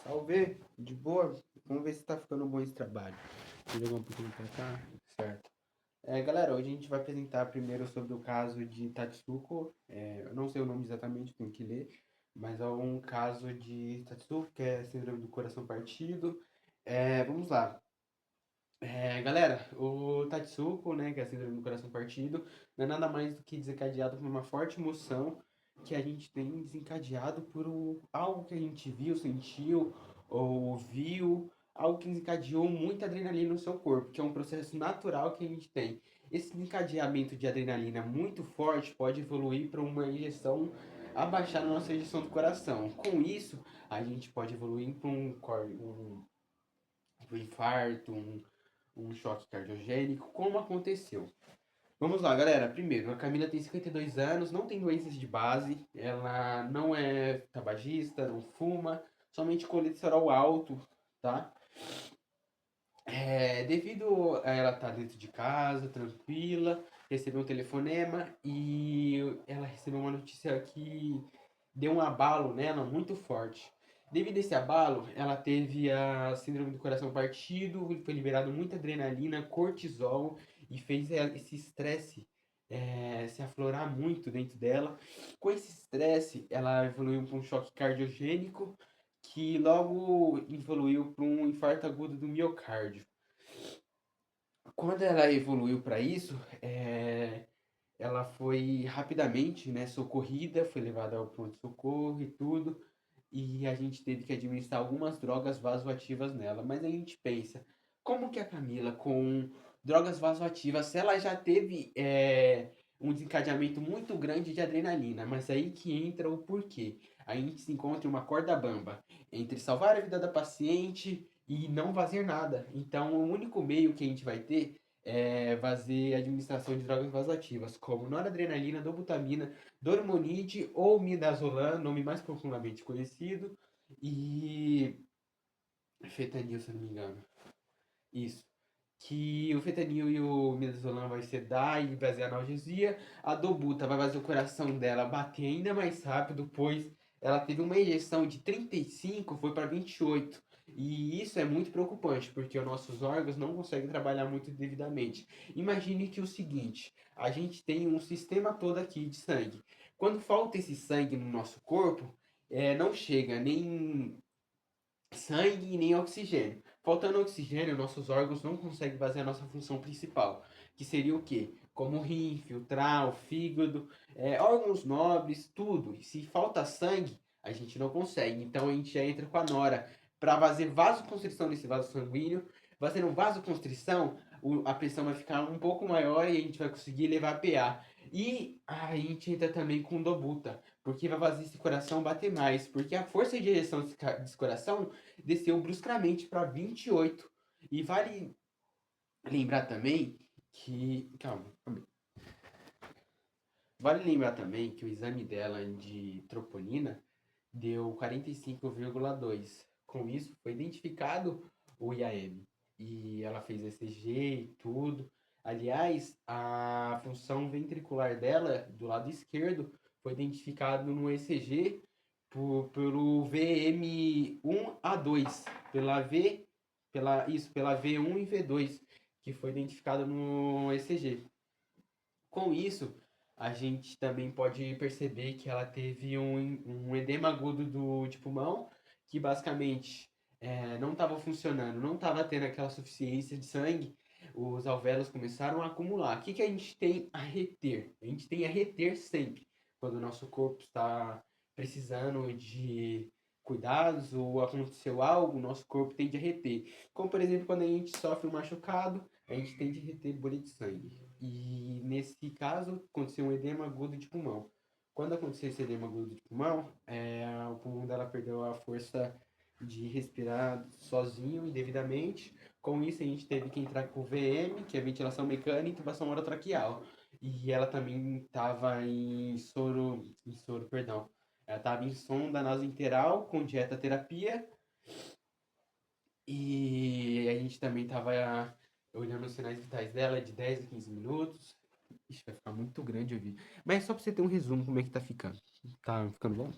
Salve, de boa. Vamos ver se tá ficando bom esse trabalho. Vou jogar um pouquinho pra cá, certo. Galera, hoje a gente vai apresentar primeiro sobre o caso de Tatsuko. Eu não sei o nome exatamente, tenho que ler, mas é um caso de Tatsuko, que é síndrome do coração partido. Vamos lá. Galera, o Tatsuko, né, que é a síndrome do coração partido, não é nada mais do que desencadeado por uma forte emoção que a gente tem desencadeado por algo que a gente viu, sentiu ou ouviu, algo que desencadeou muita adrenalina no seu corpo, que é um processo natural que a gente tem. Esse desencadeamento de adrenalina muito forte pode evoluir para uma injeção, abaixar a nossa injeção do coração. Com isso, a gente pode evoluir para um infarto, um choque cardiogênico, como aconteceu. Vamos lá, galera. Primeiro, a Camila tem 52 anos, não tem doenças de base, ela não é tabagista, não fuma, somente colesterol alto, tá? Devido a ela estar dentro de casa, tranquila, recebeu um telefonema e ela recebeu uma notícia que deu um abalo nela muito forte. Devido a esse abalo, ela teve a síndrome do coração partido, foi liberado muita adrenalina, cortisol e fez esse estresse se aflorar muito dentro dela. Com esse estresse, ela evoluiu para um choque cardiogênico que logo evoluiu para um infarto agudo do miocárdio. Quando ela evoluiu para isso, ela foi rapidamente, né, socorrida, foi levada ao pronto-socorro e tudo, e a gente teve que administrar algumas drogas vasoativas nela. Mas a gente pensa, como que a Camila, com drogas vasoativas, se ela já teve um desencadeamento muito grande de adrenalina, mas aí que entra o porquê. A gente se encontra em uma corda bamba entre salvar a vida da paciente e não fazer nada. Então, o único meio que a gente vai ter fazer administração de drogas vasoativas, como noradrenalina, dobutamina, dormonide ou midazolam, nome mais profundamente conhecido, e fentanil, se eu não me engano. Isso. Que o fentanil e o midazolam vai sedar e fazer analgesia. A dobuta vai fazer o coração dela bater ainda mais rápido, pois ela teve uma injeção de 35, foi para 28. E isso é muito preocupante, porque os nossos órgãos não conseguem trabalhar muito devidamente. Imagine que o seguinte, a gente tem um sistema todo aqui de sangue. Quando falta esse sangue no nosso corpo, não chega nem sangue e nem oxigênio. Faltando oxigênio, nossos órgãos não conseguem fazer a nossa função principal, que seria o quê? Como o rim, filtrar, o fígado, órgãos nobres, tudo. E se falta sangue, a gente não consegue. Então a gente já entra com a nora para fazer vasoconstrição nesse vaso sanguíneo. Fazendo vasoconstrição, a pressão vai ficar um pouco maior e a gente vai conseguir levar PA. E a gente entra também com dobuta, porque vai fazer esse coração bater mais, porque a força de ejeção desse coração desceu bruscamente para 28. E vale lembrar também que. Calma, calma. Vale lembrar também que o exame dela de troponina deu 45,2. Com isso, foi identificado o IAM. E ela fez ECG e tudo. Aliás, a função ventricular dela, do lado esquerdo, foi identificado no ECG pelo VM1A2, pela V1 e V2, que foi identificado no ECG. Com isso, a gente também pode perceber que ela teve um edema agudo de pulmão, que basicamente não estava funcionando, não estava tendo aquela suficiência de sangue, os alvéolos começaram a acumular. O que, que a gente tem a reter? A gente tem a reter sempre, quando o nosso corpo está precisando de cuidados ou aconteceu algo, o nosso corpo tende a reter. Como, por exemplo, quando a gente sofre um machucado, a gente tende a reter bolha de sangue. E nesse caso, aconteceu um edema agudo de pulmão. Quando aconteceu esse edema agudo de pulmão, o pulmão dela perdeu a força de respirar sozinho e devidamente. Com isso, a gente teve que entrar com o VM, que é ventilação mecânica e intubação orotraqueal. E ela também estava perdão. Ela estava em sonda nasointeral com dieta terapia e a gente também estava olhando os sinais vitais dela de 10 a 15 minutos. Ixi, vai ficar muito grande o vídeo. Mas é só pra você ter um resumo como é que tá ficando. Tá ficando bom?